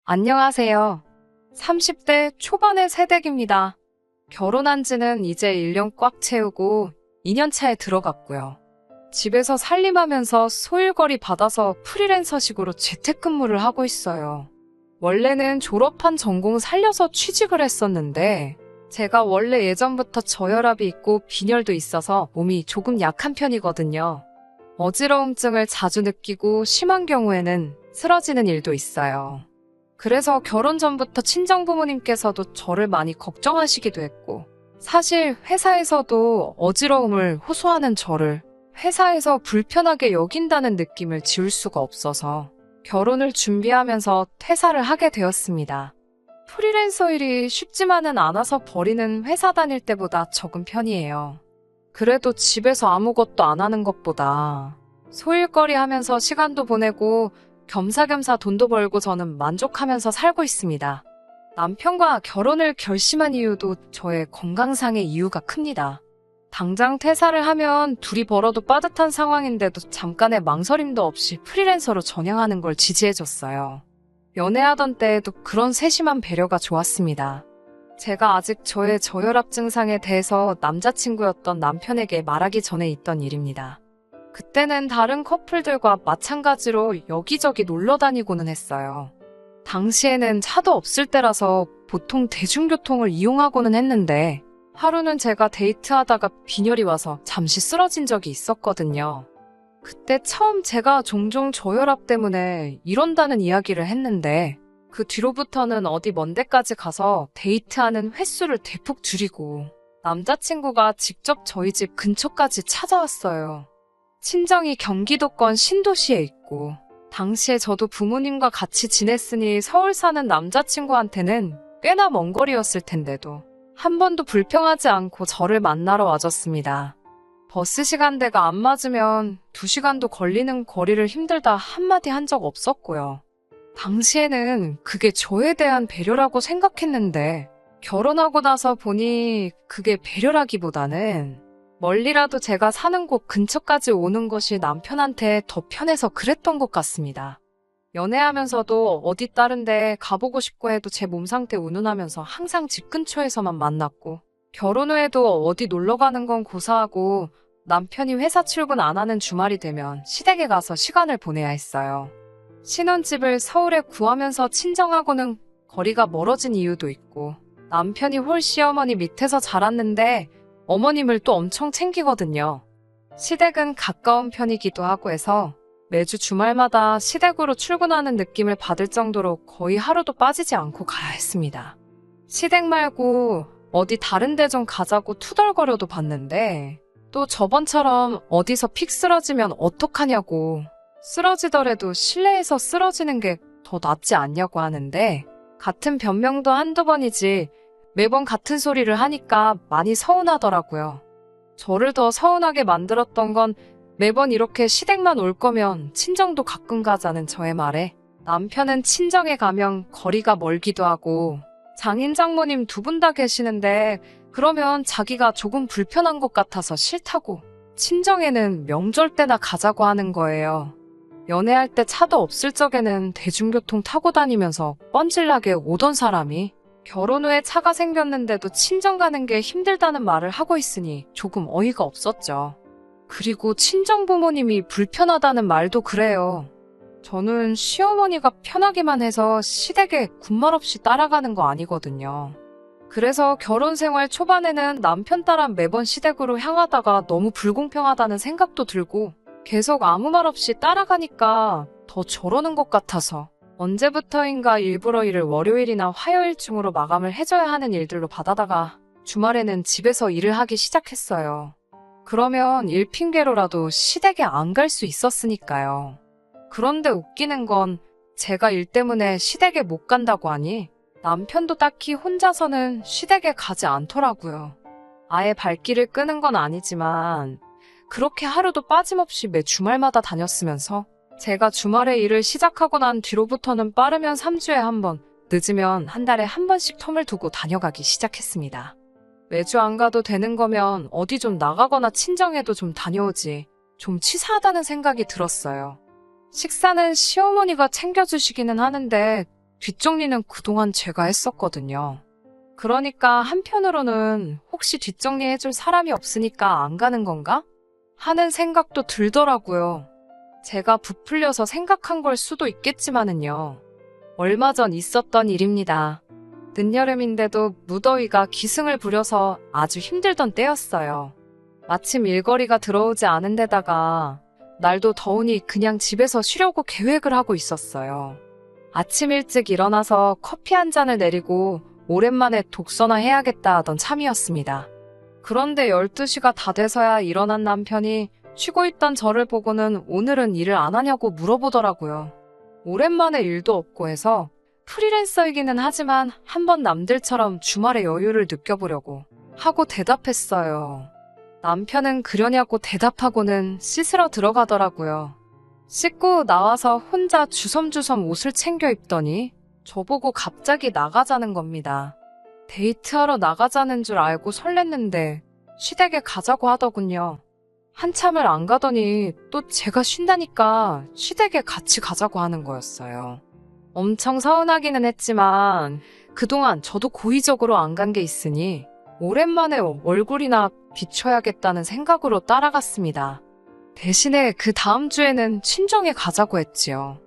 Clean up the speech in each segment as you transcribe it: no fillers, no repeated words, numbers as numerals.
안녕하세요. 30대 초반의 새댁입니다. 결혼한 지는 이제 1년 꽉 채우고 2년 차에 들어갔고요. 집에서 살림하면서 소일거리 받아서 프리랜서식으로 재택근무를 하고 있어요. 원래는 졸업한 전공 살려서 취직을 했었는데 제가 원래 예전부터 저혈압이 있고 빈혈도 있어서 몸이 조금 약한 편이거든요. 어지러움증을 자주 느끼고 심한 경우에는 쓰러지는 일도 있어요. 그래서 결혼 전부터 친정부모님께서도 저를 많이 걱정하시기도 했고, 사실 회사에서도 어지러움을 호소하는 저를 회사에서 불편하게 여긴다는 느낌을 지울 수가 없어서 결혼을 준비하면서 퇴사를 하게 되었습니다. 프리랜서 일이 쉽지만은 않아서 버리는 회사 다닐 때보다 적은 편이에요. 그래도 집에서 아무것도 안 하는 것보다 소일거리 하면서 시간도 보내고 겸사겸사 돈도 벌고 저는 만족하면서 살고 있습니다. 남편과 결혼을 결심한 이유도 저의 건강상의 이유가 큽니다. 당장 퇴사를 하면 둘이 벌어도 빠듯한 상황인데도 잠깐의 망설임도 없이 프리랜서로 전향하는 걸 지지해줬어요. 연애하던 때에도 그런 세심한 배려가 좋았습니다. 제가 아직 저의 저혈압 증상에 대해서 남자친구였던 남편에게 말하기 전에 있던 일입니다. 그때는 다른 커플들과 마찬가지로 여기저기 놀러 다니고는 했어요. 당시에는 차도 없을 때라서 보통 대중교통을 이용하고는 했는데 하루는 제가 데이트하다가 빈혈이 와서 잠시 쓰러진 적이 있었거든요. 그때 처음 제가 종종 저혈압 때문에 이런다는 이야기를 했는데 그 뒤로부터는 어디 먼 데까지 가서 데이트하는 횟수를 대폭 줄이고 남자친구가 직접 저희 집 근처까지 찾아왔어요. 친정이 경기도권 신도시에 있고 당시에 저도 부모님과 같이 지냈으니 서울 사는 남자친구한테는 꽤나 먼 거리였을 텐데도 한 번도 불평하지 않고 저를 만나러 와줬습니다. 버스 시간대가 안 맞으면 2시간도 걸리는 거리를 힘들다 한마디 한 적 없었고요. 당시에는 그게 저에 대한 배려라고 생각했는데 결혼하고 나서 보니 그게 배려라기보다는 멀리라도 제가 사는 곳 근처까지 오는 것이 남편한테 더 편해서 그랬던 것 같습니다. 연애하면서도 어디 다른 데 가보고 싶고 해도 제 몸 상태 운운하면서 항상 집 근처에서만 만났고 결혼 후에도 어디 놀러 가는 건 고사하고 남편이 회사 출근 안 하는 주말이 되면 시댁에 가서 시간을 보내야 했어요. 신혼집을 서울에 구하면서 친정하고는 거리가 멀어진 이유도 있고 남편이 홀시어머니 밑에서 자랐는데 어머님을 또 엄청 챙기거든요. 시댁은 가까운 편이기도 하고 해서 매주 주말마다 시댁으로 출근하는 느낌을 받을 정도로 거의 하루도 빠지지 않고 가야 했습니다. 시댁 말고 어디 다른 데 좀 가자고 투덜거려도 봤는데 또 저번처럼 어디서 픽 쓰러지면 어떡하냐고 쓰러지더라도 실내에서 쓰러지는 게 더 낫지 않냐고 하는데 같은 변명도 한두 번이지 매번 같은 소리를 하니까 많이 서운하더라고요. 저를 더 서운하게 만들었던 건 매번 이렇게 시댁만 올 거면 친정도 가끔 가자는 저의 말에 남편은 친정에 가면 거리가 멀기도 하고 장인 장모님 2분 다 계시는데 그러면 자기가 조금 불편한 것 같아서 싫다고 친정에는 명절 때나 가자고 하는 거예요. 연애할 때 차도 없을 적에는 대중교통 타고 다니면서 뻔질나게 오던 사람이 결혼 후에 차가 생겼는데도 친정 가는 게 힘들다는 말을 하고 있으니 조금 어이가 없었죠. 그리고 친정 부모님이 불편하다는 말도 그래요. 저는 시어머니가 편하기만 해서 시댁에 군말 없이 따라가는 거 아니거든요. 그래서 결혼 생활 초반에는 남편 따라 매번 시댁으로 향하다가 너무 불공평하다는 생각도 들고 계속 아무 말 없이 따라가니까 더 저러는 것 같아서 언제부터인가 일부러 일을 월요일이나 화요일쯤으로 마감을 해줘야 하는 일들로 받아다가 주말에는 집에서 일을 하기 시작했어요. 그러면 일 핑계로라도 시댁에 안 갈 수 있었으니까요. 그런데 웃기는 건 제가 일 때문에 시댁에 못 간다고 하니 남편도 딱히 혼자서는 시댁에 가지 않더라고요. 아예 발길을 끄는 건 아니지만 그렇게 하루도 빠짐없이 매 주말마다 다녔으면서 제가 주말에 일을 시작하고 난 뒤로부터는 빠르면 3주에 한 번, 늦으면 한 달에 한 번씩 텀을 두고 다녀가기 시작했습니다. 매주 안 가도 되는 거면 어디 좀 나가거나 친정에도 좀 다녀오지. 좀 치사하다는 생각이 들었어요. 식사는 시어머니가 챙겨주시기는 하는데 뒷정리는 그동안 제가 했었거든요. 그러니까 한편으로는 혹시 뒷정리해줄 사람이 없으니까 안 가는 건가? 하는 생각도 들더라고요. 제가 부풀려서 생각한 걸 수도 있겠지만은요. 얼마 전 있었던 일입니다. 늦여름인데도 무더위가 기승을 부려서 아주 힘들던 때였어요. 마침 일거리가 들어오지 않은 데다가 날도 더우니 그냥 집에서 쉬려고 계획을 하고 있었어요. 아침 일찍 일어나서 커피 한 잔을 내리고 오랜만에 독서나 해야겠다 하던 참이었습니다. 그런데 12시가 다 돼서야 일어난 남편이 쉬고 있던 저를 보고는 오늘은 일을 안 하냐고 물어보더라고요. 오랜만에 일도 없고 해서 프리랜서이기는 하지만 한번 남들처럼 주말의 여유를 느껴보려고 하고 대답했어요. 남편은 그러냐고 대답하고는 씻으러 들어가더라고요. 씻고 나와서 혼자 주섬주섬 옷을 챙겨 입더니 저보고 갑자기 나가자는 겁니다. 데이트하러 나가자는 줄 알고 설렜는데 시댁에 가자고 하더군요. 한참을 안 가더니 또 제가 쉰다니까 시댁에 같이 가자고 하는 거였어요. 엄청 서운하기는 했지만 그동안 저도 고의적으로 안 간 게 있으니 오랜만에 얼굴이나 비춰야겠다는 생각으로 따라갔습니다. 대신에 그 다음 주에는 친정에 가자고 했지요.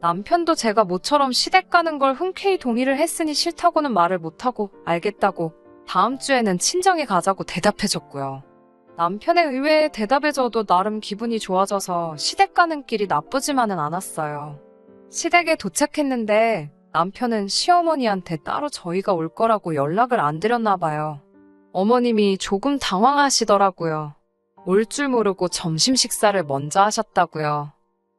남편도 제가 모처럼 시댁 가는 걸 흔쾌히 동의를 했으니 싫다고는 말을 못하고 알겠다고 다음 주에는 친정에 가자고 대답해줬고요. 남편의 의외의 대답에 저도 나름 기분이 좋아져서 시댁 가는 길이 나쁘지만은 않았어요. 시댁에 도착했는데 남편은 시어머니한테 따로 저희가 올 거라고 연락을 안 드렸나 봐요. 어머님이 조금 당황하시더라고요. 올 줄 모르고 점심 식사를 먼저 하셨다고요.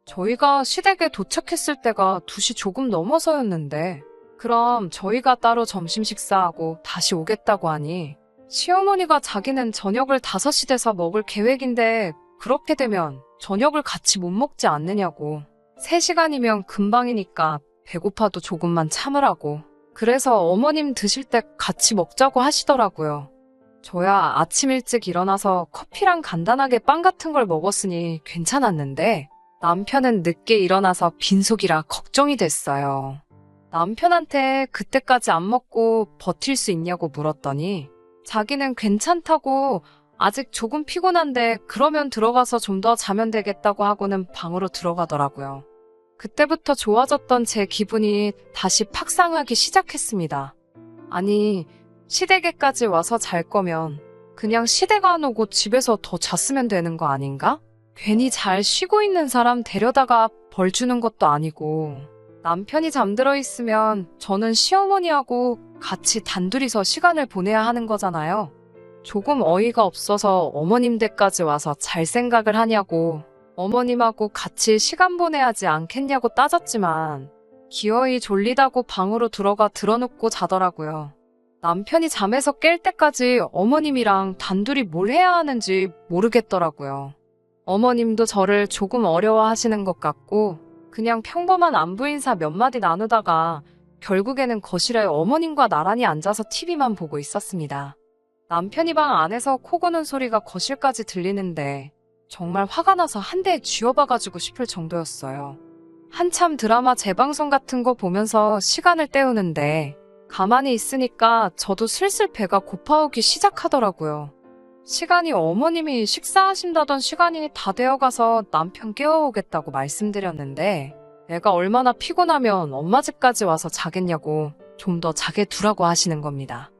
저희가 시댁에 도착했을 때가 2시 조금 넘어서였는데 그럼 저희가 따로 점심 식사하고 다시 오겠다고 하니 시어머니가 자기는 저녁을 5시 돼서 먹을 계획인데 그렇게 되면 저녁을 같이 못 먹지 않느냐고. 3시간이면 금방이니까 배고파도 조금만 참으라고. 그래서 어머님 드실 때 같이 먹자고 하시더라고요. 저야 아침 일찍 일어나서 커피랑 간단하게 빵 같은 걸 먹었으니 괜찮았는데 남편은 늦게 일어나서 빈속이라 걱정이 됐어요. 남편한테 그때까지 안 먹고 버틸 수 있냐고 물었더니 자기는 괜찮다고 아직 조금 피곤한데 그러면 들어가서 좀 더 자면 되겠다고 하고는 방으로 들어가더라고요. 그때부터 좋아졌던 제 기분이 다시 팍 상하기 시작했습니다. 아니, 시댁에까지 와서 잘 거면 그냥 시댁 안 오고 집에서 더 잤으면 되는 거 아닌가? 괜히 잘 쉬고 있는 사람 데려다가 벌 주는 것도 아니고 남편이 잠들어 있으면 저는 시어머니하고 같이 단둘이서 시간을 보내야 하는 거잖아요. 조금 어이가 없어서 어머님 댁까지 와서 잘 생각을 하냐고 어머님하고 같이 시간 보내야지 않겠냐고 따졌지만 기어이 졸리다고 방으로 들어가 드러눕고 자더라고요. 남편이 잠에서 깰 때까지 어머님이랑 단둘이 뭘 해야 하는지 모르겠더라고요. 어머님도 저를 조금 어려워하시는 것 같고 그냥 평범한 안부 인사 몇 마디 나누다가 결국에는 거실에 어머님과 나란히 앉아서 TV만 보고 있었습니다. 남편이 방 안에서 코 고는 소리가 거실까지 들리는데 정말 화가 나서 한 대 쥐어박아주고 싶을 정도였어요. 한참 드라마 재방송 같은 거 보면서 시간을 때우는데 가만히 있으니까 저도 슬슬 배가 고파오기 시작하더라고요. 시간이 어머님이 식사하신다던 시간이 다 되어가서 남편 깨워오겠다고 말씀드렸는데 애가 얼마나 피곤하면 엄마 집까지 와서 자겠냐고 좀 더 자게 두라고 하시는 겁니다.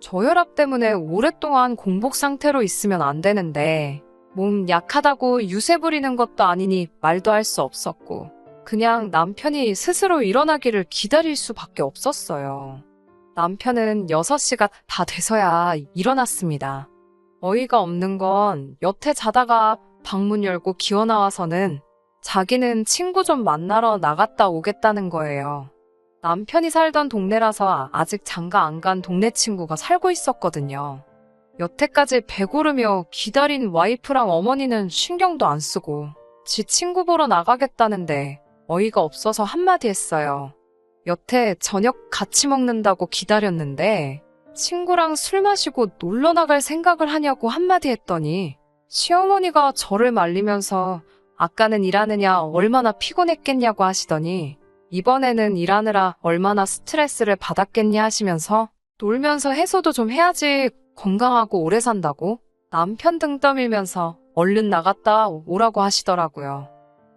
저혈압 때문에 오랫동안 공복 상태로 있으면 안 되는데 몸 약하다고 유세 부리는 것도 아니니 말도 할 수 없었고 그냥 남편이 스스로 일어나기를 기다릴 수밖에 없었어요. 남편은 6시가 다 돼서야 일어났습니다. 어이가 없는 건 여태 자다가 방문 열고 기어 나와서는 자기는 친구 좀 만나러 나갔다 오겠다는 거예요. 남편이 살던 동네라서 아직 장가 안 간 동네 친구가 살고 있었거든요. 여태까지 배고르며 기다린 와이프랑 어머니는 신경도 안 쓰고 지 친구 보러 나가겠다는데 어이가 없어서 한마디 했어요. 여태 저녁 같이 먹는다고 기다렸는데 친구랑 술 마시고 놀러 나갈 생각을 하냐고 한마디 했더니 시어머니가 저를 말리면서 아까는 일하느냐 얼마나 피곤했겠냐고 하시더니 이번에는 일하느라 얼마나 스트레스를 받았겠니 하시면서 놀면서 해소도 좀 해야지 건강하고 오래 산다고 남편 등 떠밀면서 얼른 나갔다 오라고 하시더라고요.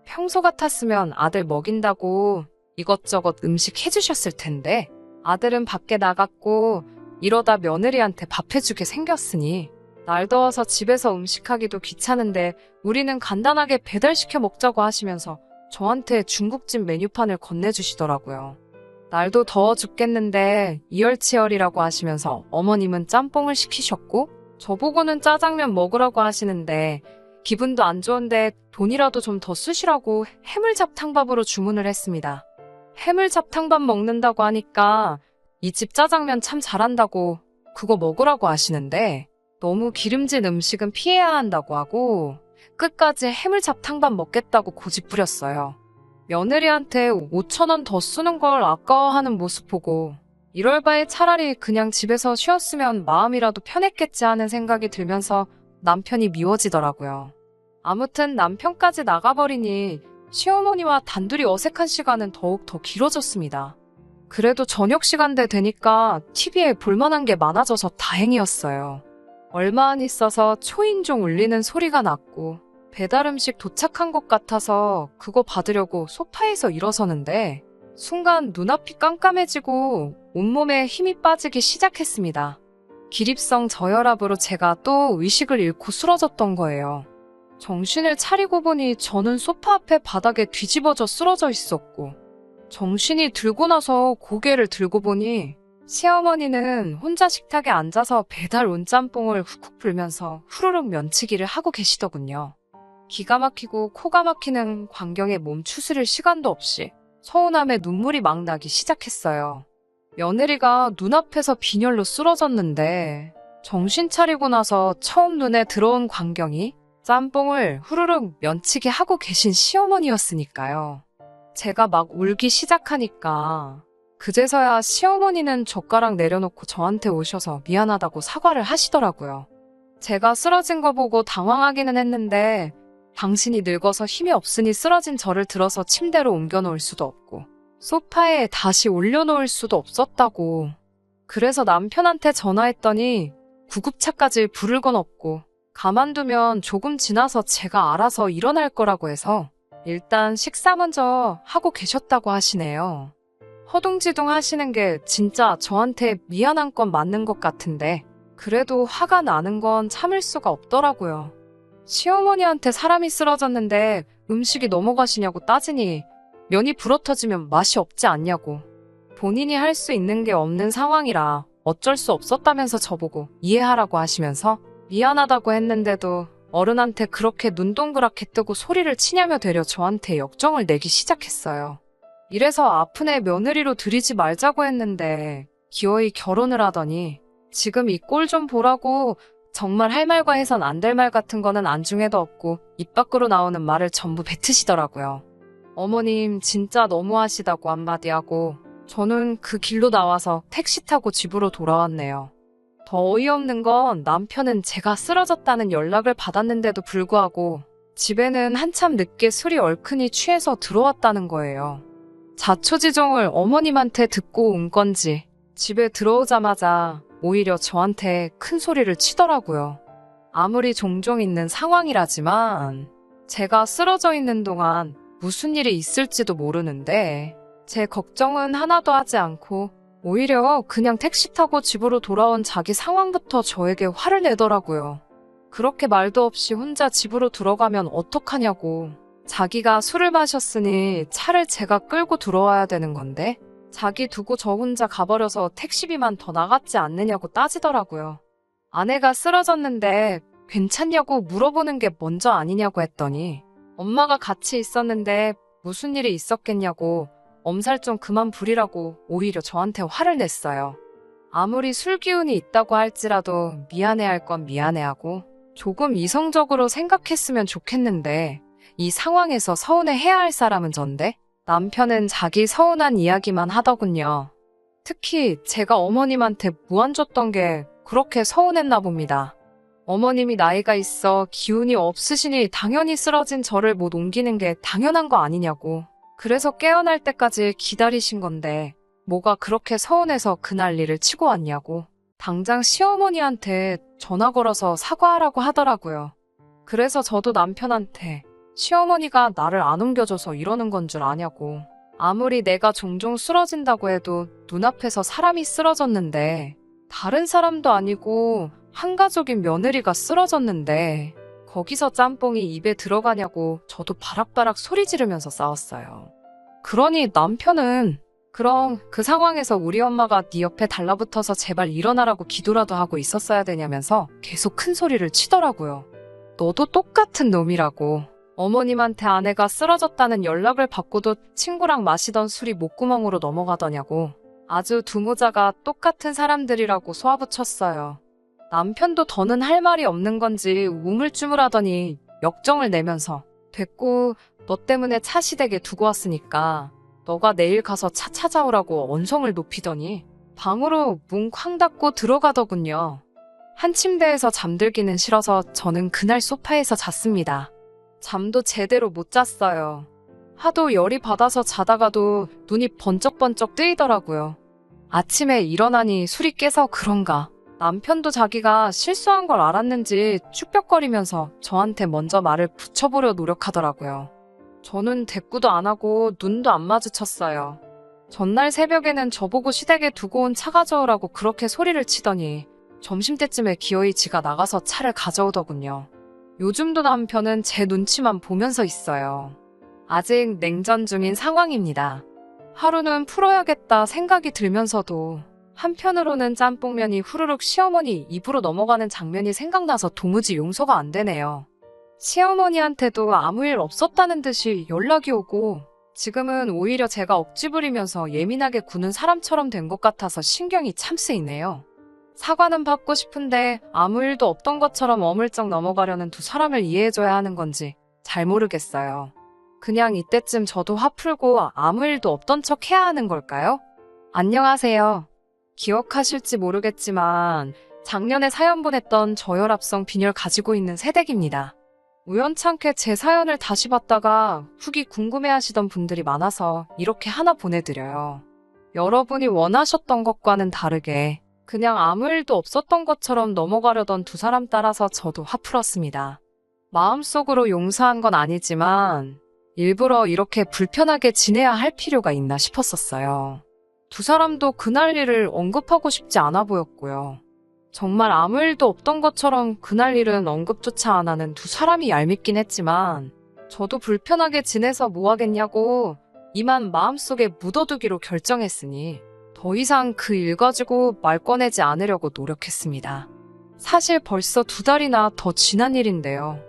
평소 같았으면 아들 먹인다고 이것저것 음식 해주셨을 텐데 아들은 밖에 나갔고 이러다 며느리한테 밥 해주게 생겼으니 날 더워서 집에서 음식하기도 귀찮은데 우리는 간단하게 배달시켜 먹자고 하시면서 저한테 중국집 메뉴판을 건네주시더라고요. 날도 더워 죽겠는데 이열치열이라고 하시면서 어머님은 짬뽕을 시키셨고 저보고는 짜장면 먹으라고 하시는데 기분도 안 좋은데 돈이라도 좀 더 쓰시라고 해물잡탕밥으로 주문을 했습니다. 해물잡탕밥 먹는다고 하니까 이 집 짜장면 참 잘한다고 그거 먹으라고 하시는데 너무 기름진 음식은 피해야 한다고 하고 끝까지 해물잡탕밥 먹겠다고 고집부렸어요. 며느리한테 5,000원 더 쓰는 걸 아까워하는 모습 보고 이럴 바에 차라리 그냥 집에서 쉬었으면 마음이라도 편했겠지 하는 생각이 들면서 남편이 미워지더라고요. 아무튼 남편까지 나가버리니 시어머니와 단둘이 어색한 시간은 더욱 더 길어졌습니다. 그래도 저녁 시간대 되니까 TV에 볼만한 게 많아져서 다행이었어요. 얼마 안 있어서 초인종 울리는 소리가 났고 배달음식 도착한 것 같아서 그거 받으려고 소파에서 일어서는데 순간 눈앞이 깜깜해지고 온몸에 힘이 빠지기 시작했습니다. 기립성 저혈압으로 제가 또 의식을 잃고 쓰러졌던 거예요. 정신을 차리고 보니 저는 소파 앞에 바닥에 뒤집어져 쓰러져 있었고 정신이 들고 나서 고개를 들고 보니 시어머니는 혼자 식탁에 앉아서 배달 온 짬뽕을 훅훅 불면서 후루룩 면치기를 하고 계시더군요. 기가 막히고 코가 막히는 광경에 몸 추스릴 시간도 없이 서운함에 눈물이 막 나기 시작했어요. 며느리가 눈앞에서 빈혈로 쓰러졌는데 정신 차리고 나서 처음 눈에 들어온 광경이 짬뽕을 후루룩 면치기 하고 계신 시어머니였으니까요. 제가 막 울기 시작하니까 그제서야 시어머니는 젓가락 내려놓고 저한테 오셔서 미안하다고 사과를 하시더라고요. 제가 쓰러진 거 보고 당황하기는 했는데 당신이 늙어서 힘이 없으니 쓰러진 저를 들어서 침대로 옮겨놓을 수도 없고 소파에 다시 올려놓을 수도 없었다고. 그래서 남편한테 전화했더니 구급차까지 부를 건 없고 가만두면 조금 지나서 제가 알아서 일어날 거라고 해서 일단 식사 먼저 하고 계셨다고 하시네요. 허둥지둥 하시는 게 진짜 저한테 미안한 건 맞는 것 같은데 그래도 화가 나는 건 참을 수가 없더라고요. 시어머니한테 사람이 쓰러졌는데 음식이 넘어가시냐고 따지니 면이 불어터지면 맛이 없지 않냐고. 본인이 할 수 있는 게 없는 상황이라 어쩔 수 없었다면서 저보고 이해하라고 하시면서 미안하다고 했는데도 어른한테 그렇게 눈 동그랗게 뜨고 소리를 치냐며 되려 저한테 역정을 내기 시작했어요. 이래서 아픈 애 며느리로 들이지 말자고 했는데 기어이 결혼을 하더니 지금 이 꼴 좀 보라고 정말 할 말과 해선 안 될 말 같은 거는 안중에도 없고 입 밖으로 나오는 말을 전부 뱉으시더라고요. 어머님 진짜 너무하시다고 한마디 하고 저는 그 길로 나와서 택시 타고 집으로 돌아왔네요. 더 어이없는 건 남편은 제가 쓰러졌다는 연락을 받았는데도 불구하고 집에는 한참 늦게 술이 얼큰이 취해서 들어왔다는 거예요. 자초지종을 어머님한테 듣고 온 건지 집에 들어오자마자 오히려 저한테 큰 소리를 치더라고요. 아무리 종종 있는 상황이라지만 제가 쓰러져 있는 동안 무슨 일이 있을지도 모르는데 제 걱정은 하나도 하지 않고 오히려 그냥 택시 타고 집으로 돌아온 자기 상황부터 저에게 화를 내더라고요. 그렇게 말도 없이 혼자 집으로 들어가면 어떡하냐고. 자기가 술을 마셨으니 차를 제가 끌고 들어와야 되는 건데 자기 두고 저 혼자 가버려서 택시비만 더 나갔지 않느냐고 따지더라고요. 아내가 쓰러졌는데 괜찮냐고 물어보는 게 먼저 아니냐고 했더니 엄마가 같이 있었는데 무슨 일이 있었겠냐고 엄살 좀 그만 부리라고 오히려 저한테 화를 냈어요. 아무리 술 기운이 있다고 할지라도 미안해할 건 미안해하고 조금 이성적으로 생각했으면 좋겠는데 이 상황에서 서운해해야 할 사람은 전데 남편은 자기 서운한 이야기만 하더군요. 특히 제가 어머님한테 무안 줬던 게 그렇게 서운했나 봅니다. 어머님이 나이가 있어 기운이 없으시니 당연히 쓰러진 저를 못 옮기는 게 당연한 거 아니냐고. 그래서 깨어날 때까지 기다리신 건데 뭐가 그렇게 서운해서 그 난리를 치고 왔냐고. 당장 시어머니한테 전화 걸어서 사과하라고 하더라고요. 그래서 저도 남편한테 시어머니가 나를 안 옮겨줘서 이러는 건 줄 아냐고. 아무리 내가 종종 쓰러진다고 해도 눈앞에서 사람이 쓰러졌는데 다른 사람도 아니고 한 가족인 며느리가 쓰러졌는데 거기서 짬뽕이 입에 들어가냐고 저도 바락바락 소리 지르면서 싸웠어요. 그러니 남편은 그럼 그 상황에서 우리 엄마가 네 옆에 달라붙어서 제발 일어나라고 기도라도 하고 있었어야 되냐면서 계속 큰 소리를 치더라고요. 너도 똑같은 놈이라고. 어머님한테 아내가 쓰러졌다는 연락을 받고도 친구랑 마시던 술이 목구멍으로 넘어가더냐고. 아주 두 모자가 똑같은 사람들이라고 쏘아붙였어요. 남편도 더는 할 말이 없는 건지 우물쭈물하더니 역정을 내면서 됐고 너 때문에 차 시댁에 두고 왔으니까 너가 내일 가서 차 찾아오라고 언성을 높이더니 방으로 문 쾅 닫고 들어가더군요. 한 침대에서 잠들기는 싫어서 저는 그날 소파에서 잤습니다. 잠도 제대로 못 잤어요. 하도 열이 받아서 자다가도 눈이 번쩍번쩍 뜨이더라고요. 아침에 일어나니 술이 깨서 그런가. 남편도 자기가 실수한 걸 알았는지 축벽거리면서 저한테 먼저 말을 붙여보려 노력하더라고요. 저는 대꾸도 안 하고 눈도 안 마주쳤어요. 전날 새벽에는 저보고 시댁에 두고 온 차 가져오라고 그렇게 소리를 치더니 점심때쯤에 기어이 지가 나가서 차를 가져오더군요. 요즘도 남편은 제 눈치만 보면서 있어요. 아직 냉전 중인 상황입니다. 하루는 풀어야겠다 생각이 들면서도 한편으로는 짬뽕면이 후루룩 시어머니 입으로 넘어가는 장면이 생각나서 도무지 용서가 안 되네요. 시어머니한테도 아무 일 없었다는 듯이 연락이 오고 지금은 오히려 제가 억지 부리면서 예민하게 구는 사람처럼 된 것 같아서 신경이 참 쓰이네요. 사과는 받고 싶은데 아무 일도 없던 것처럼 어물쩍 넘어가려는 두 사람을 이해해줘야 하는 건지 잘 모르겠어요. 그냥 이때쯤 저도 화 풀고 아무 일도 없던 척 해야 하는 걸까요? 안녕하세요. 기억하실지 모르겠지만 작년에 사연 보냈던 저혈압성 빈혈 가지고 있는 새댁입니다. 우연찮게 제 사연을 다시 봤다가 후기 궁금해하시던 분들이 많아서 이렇게 하나 보내드려요. 여러분이 원하셨던 것과는 다르게 그냥 아무 일도 없었던 것처럼 넘어가려던 두 사람 따라서 저도 화 풀었습니다. 마음속으로 용서한 건 아니지만 일부러 이렇게 불편하게 지내야 할 필요가 있나 싶었었어요. 두 사람도 그날 일을 언급하고 싶지 않아 보였고요. 정말 아무 일도 없던 것처럼 그날 일은 언급조차 안 하는 두 사람이 얄밉긴 했지만 저도 불편하게 지내서 뭐 하겠냐고 이만 마음속에 묻어두기로 결정했으니 더 이상 그 일 가지고 말 꺼내지 않으려고 노력했습니다. 사실 벌써 2달이나 더 지난 일인데요.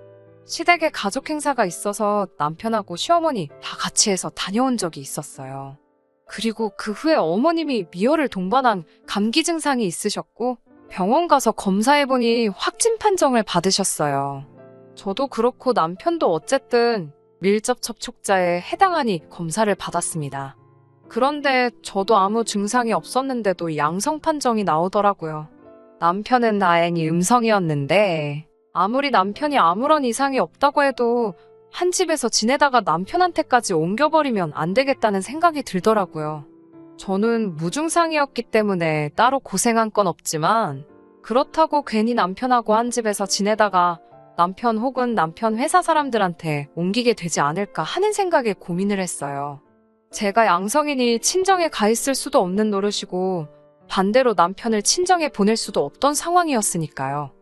시댁에 가족 행사가 있어서 남편하고 시어머니 다 같이 해서 다녀온 적이 있었어요. 그리고 그 후에 어머님이 미열을 동반한 감기 증상이 있으셨고 병원 가서 검사해보니 확진 판정을 받으셨어요. 저도 그렇고 남편도 어쨌든 밀접 접촉자에 해당하니 검사를 받았습니다. 그런데 저도 아무 증상이 없었는데도 양성 판정이 나오더라고요. 남편은 다행히 음성이었는데 아무리 남편이 아무런 이상이 없다고 해도 한 집에서 지내다가 남편한테까지 옮겨버리면 안 되겠다는 생각이 들더라고요. 저는 무증상이었기 때문에 따로 고생한 건 없지만 그렇다고 괜히 남편하고 한 집에서 지내다가 남편 혹은 남편 회사 사람들한테 옮기게 되지 않을까 하는 생각에 고민을 했어요. 제가 양성이니 친정에 가 있을 수도 없는 노릇이고 반대로 남편을 친정에 보낼 수도 없던 상황이었으니까요.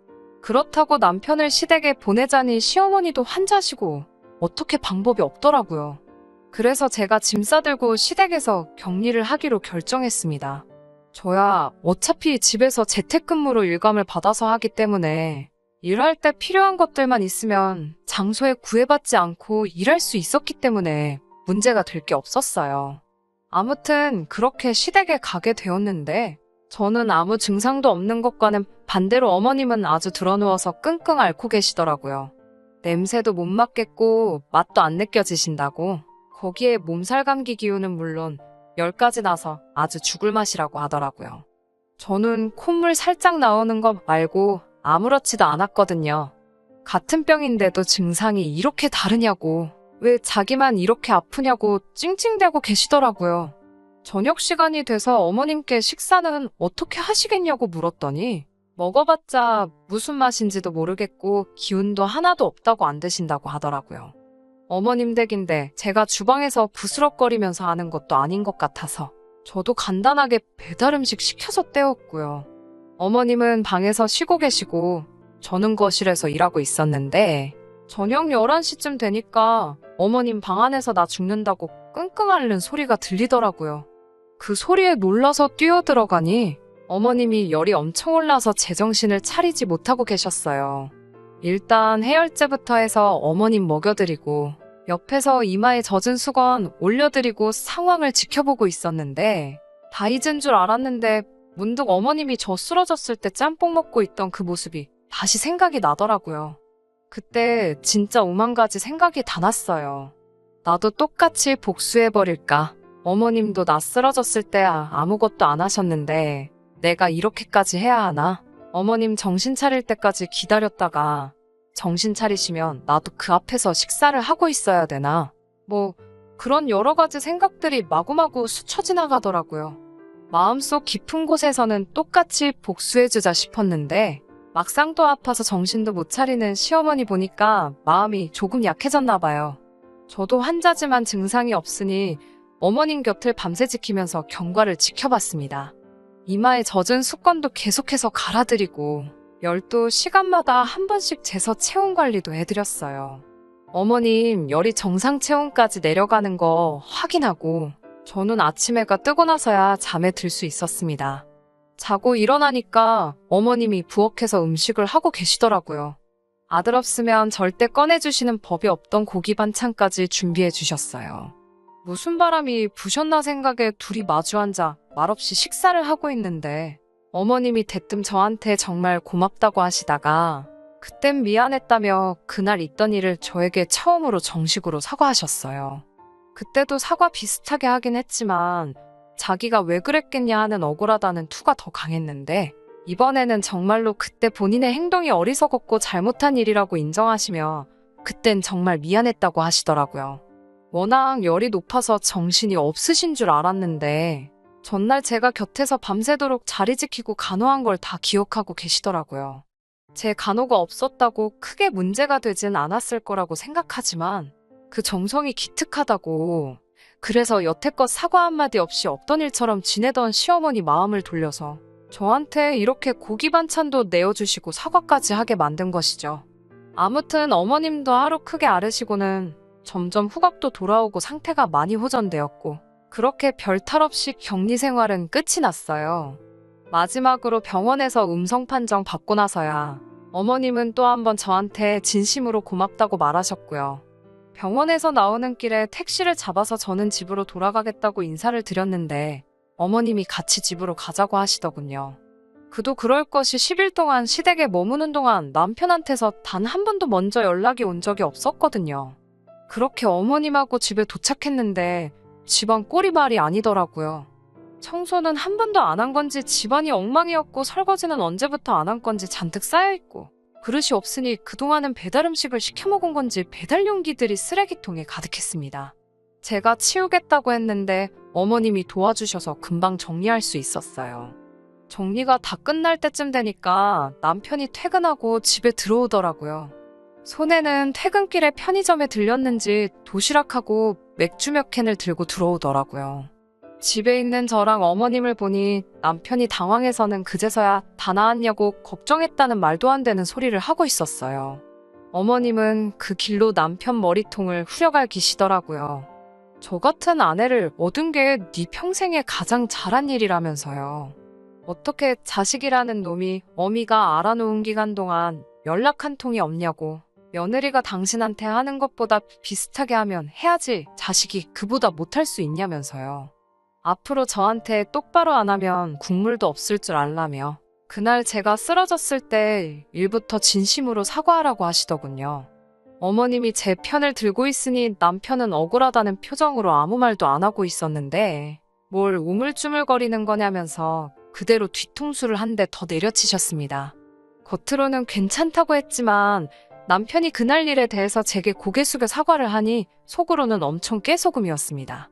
그렇다고 남편을 시댁에 보내자니 시어머니도 환자시고 어떻게 방법이 없더라고요. 그래서 제가 짐 싸들고 시댁에서 격리를 하기로 결정했습니다. 저야 어차피 집에서 재택근무로 일감을 받아서 하기 때문에 일할 때 필요한 것들만 있으면 장소에 구애받지 않고 일할 수 있었기 때문에 문제가 될 게 없었어요. 아무튼 그렇게 시댁에 가게 되었는데 저는 아무 증상도 없는 것과는 반대로 어머님은 아주 드러누워서 끙끙 앓고 계시더라고요. 냄새도 못 맡겠고 맛도 안 느껴지신다고. 거기에 몸살 감기 기운은 물론 열까지 나서 아주 죽을 맛이라고 하더라고요. 저는 콧물 살짝 나오는 거 말고 아무렇지도 않았거든요. 같은 병인데도 증상이 이렇게 다르냐고. 왜 자기만 이렇게 아프냐고 찡찡대고 계시더라고요. 저녁 시간이 돼서 어머님께 식사는 어떻게 하시겠냐고 물었더니 먹어봤자 무슨 맛인지도 모르겠고 기운도 하나도 없다고 안 드신다고 하더라고요. 어머님 댁인데 제가 주방에서 부스럭거리면서 하는 것도 아닌 것 같아서 저도 간단하게 배달 음식 시켜서 때웠고요. 어머님은 방에서 쉬고 계시고 저는 거실에서 일하고 있었는데 저녁 11시쯤 되니까 어머님 방 안에서 나 죽는다고 끙끙 앓는 소리가 들리더라고요. 그 소리에 놀라서 뛰어들어가니 어머님이 열이 엄청 올라서 제정신을 차리지 못하고 계셨어요. 일단 해열제부터 해서 어머님 먹여드리고 옆에서 이마에 젖은 수건 올려드리고 상황을 지켜보고 있었는데 다 잊은 줄 알았는데 문득 어머님이 저 쓰러졌을 때 짬뽕 먹고 있던 그 모습이 다시 생각이 나더라고요. 그때 진짜 오만 가지 생각이 다 났어요. 나도 똑같이 복수해버릴까? 어머님도 나 쓰러졌을 때 아무것도 안 하셨는데 내가 이렇게까지 해야 하나? 어머님 정신 차릴 때까지 기다렸다가 정신 차리시면 나도 그 앞에서 식사를 하고 있어야 되나? 뭐 그런 여러 가지 생각들이 마구마구 스쳐 지나가더라고요. 마음속 깊은 곳에서는 똑같이 복수해주자 싶었는데 막상 또 아파서 정신도 못 차리는 시어머니 보니까 마음이 조금 약해졌나 봐요. 저도 환자지만 증상이 없으니 어머님 곁을 밤새 지키면서 경과를 지켜봤습니다. 이마에 젖은 수건도 계속해서 갈아드리고 열도 시간마다 한 번씩 재서 체온 관리도 해드렸어요. 어머님 열이 정상 체온까지 내려가는 거 확인하고 저는 아침 해가 뜨고 나서야 잠에 들 수 있었습니다. 자고 일어나니까 어머님이 부엌에서 음식을 하고 계시더라고요. 아들 없으면 절대 꺼내주시는 법이 없던 고기 반찬까지 준비해 주셨어요. 무슨 바람이 부셨나 생각에 둘이 마주 앉아 말없이 식사를 하고 있는데 어머님이 대뜸 저한테 정말 고맙다고 하시다가 그땐 미안했다며 그날 있던 일을 저에게 처음으로 정식으로 사과하셨어요. 그때도 사과 비슷하게 하긴 했지만 자기가 왜 그랬겠냐 하는 억울하다는 투가 더 강했는데 이번에는 정말로 그때 본인의 행동이 어리석었고 잘못한 일이라고 인정하시며 그땐 정말 미안했다고 하시더라고요. 워낙 열이 높아서 정신이 없으신 줄 알았는데 전날 제가 곁에서 밤새도록 자리 지키고 간호한 걸 다 기억하고 계시더라고요. 제 간호가 없었다고 크게 문제가 되진 않았을 거라고 생각하지만 그 정성이 기특하다고 그래서 여태껏 사과 한마디 없이 없던 일처럼 지내던 시어머니 마음을 돌려서 저한테 이렇게 고기 반찬도 내어주시고 사과까지 하게 만든 것이죠. 아무튼 어머님도 하루 크게 앓으시고는 점점 후각도 돌아오고 상태가 많이 호전되었고 그렇게 별탈 없이 격리 생활은 끝이 났어요. 마지막으로 병원에서 음성 판정 받고 나서야 어머님은 또 한 번 저한테 진심으로 고맙다고 말하셨고요. 병원에서 나오는 길에 택시를 잡아서 저는 집으로 돌아가겠다고 인사를 드렸는데 어머님이 같이 집으로 가자고 하시더군요. 그도 그럴 것이 10일 동안 시댁에 머무는 동안 남편한테서 단 한 번도 먼저 연락이 온 적이 없었거든요. 그렇게 어머님하고 집에 도착했는데 집안 꼴이 말이 아니더라고요. 청소는 한 번도 안 한 건지 집안이 엉망이었고 설거지는 언제부터 안 한 건지 잔뜩 쌓여있고 그릇이 없으니 그동안은 배달 음식을 시켜 먹은 건지 배달 용기들이 쓰레기통에 가득했습니다. 제가 치우겠다고 했는데 어머님이 도와주셔서 금방 정리할 수 있었어요. 정리가 다 끝날 때쯤 되니까 남편이 퇴근하고 집에 들어오더라고요. 손에는 퇴근길에 편의점에 들렸는지 도시락하고 맥주 몇 캔을 들고 들어오더라고요. 집에 있는 저랑 어머님을 보니 남편이 당황해서는 그제서야 다 나았냐고 걱정했다는 말도 안 되는 소리를 하고 있었어요. 어머님은 그 길로 남편 머리통을 후려갈기시더라고요. 저 같은 아내를 얻은 게 네 평생에 가장 잘한 일이라면서요. 어떻게 자식이라는 놈이 어미가 알아놓은 기간 동안 연락 한 통이 없냐고. 며느리가 당신한테 하는 것보다 비슷하게 하면 해야지 자식이 그보다 못할 수 있냐면서요. 앞으로 저한테 똑바로 안 하면 국물도 없을 줄 알라며 그날 제가 쓰러졌을 때 일부터 진심으로 사과하라고 하시더군요. 어머님이 제 편을 들고 있으니 남편은 억울하다는 표정으로 아무 말도 안 하고 있었는데 뭘 우물쭈물거리는 거냐면서 그대로 뒤통수를 한 대 더 내려치셨습니다. 겉으로는 괜찮다고 했지만 남편이 그날 일에 대해서 제게 고개 숙여 사과를 하니 속으로는 엄청 깨소금이었습니다.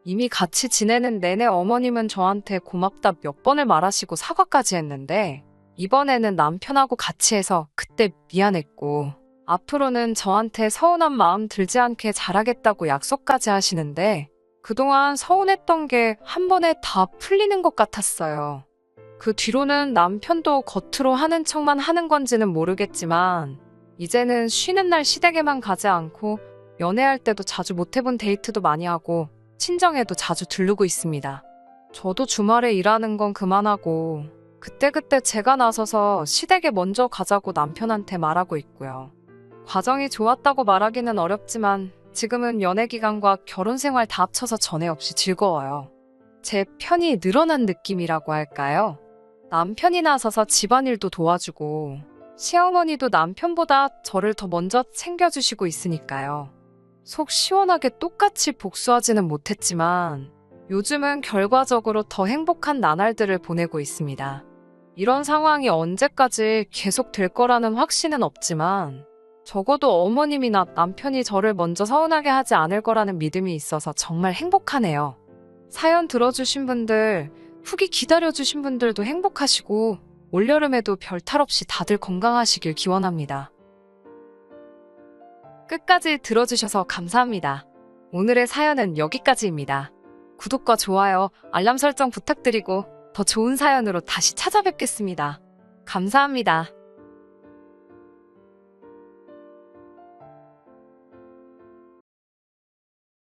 이미 같이 지내는 내내 어머님은 저한테 고맙다 몇 번을 말하시고 사과까지 했는데 이번에는 남편하고 같이 해서 그때 미안했고 앞으로는 저한테 서운한 마음 들지 않게 잘하겠다고 약속까지 하시는데 그동안 서운했던 게 한 번에 다 풀리는 것 같았어요. 그 뒤로는 남편도 겉으로 하는 척만 하는 건지는 모르겠지만 이제는 쉬는 날 시댁에만 가지 않고 연애할 때도 자주 못 해본 데이트도 많이 하고 친정에도 자주 들르고 있습니다. 저도 주말에 일하는 건 그만하고 그때그때 제가 나서서 시댁에 먼저 가자고 남편한테 말하고 있고요. 과정이 좋았다고 말하기는 어렵지만 지금은 연애 기간과 결혼 생활 다 합쳐서 전에 없이 즐거워요. 제 편이 늘어난 느낌이라고 할까요? 남편이 나서서 집안일도 도와주고 시어머니도 남편보다 저를 더 먼저 챙겨주시고 있으니까요. 속 시원하게 똑같이 복수하지는 못했지만 요즘은 결과적으로 더 행복한 나날들을 보내고 있습니다. 이런 상황이 언제까지 계속 될 거라는 확신은 없지만 적어도 어머님이나 남편이 저를 먼저 서운하게 하지 않을 거라는 믿음이 있어서 정말 행복하네요. 사연 들어주신 분들, 후기 기다려주신 분들도 행복하시고 올여름에도 별탈 없이 다들 건강하시길 기원합니다. 끝까지 들어주셔서 감사합니다. 오늘의 사연은 여기까지입니다. 구독과 좋아요, 알람 설정 부탁드리고 더 좋은 사연으로 다시 찾아뵙겠습니다. 감사합니다.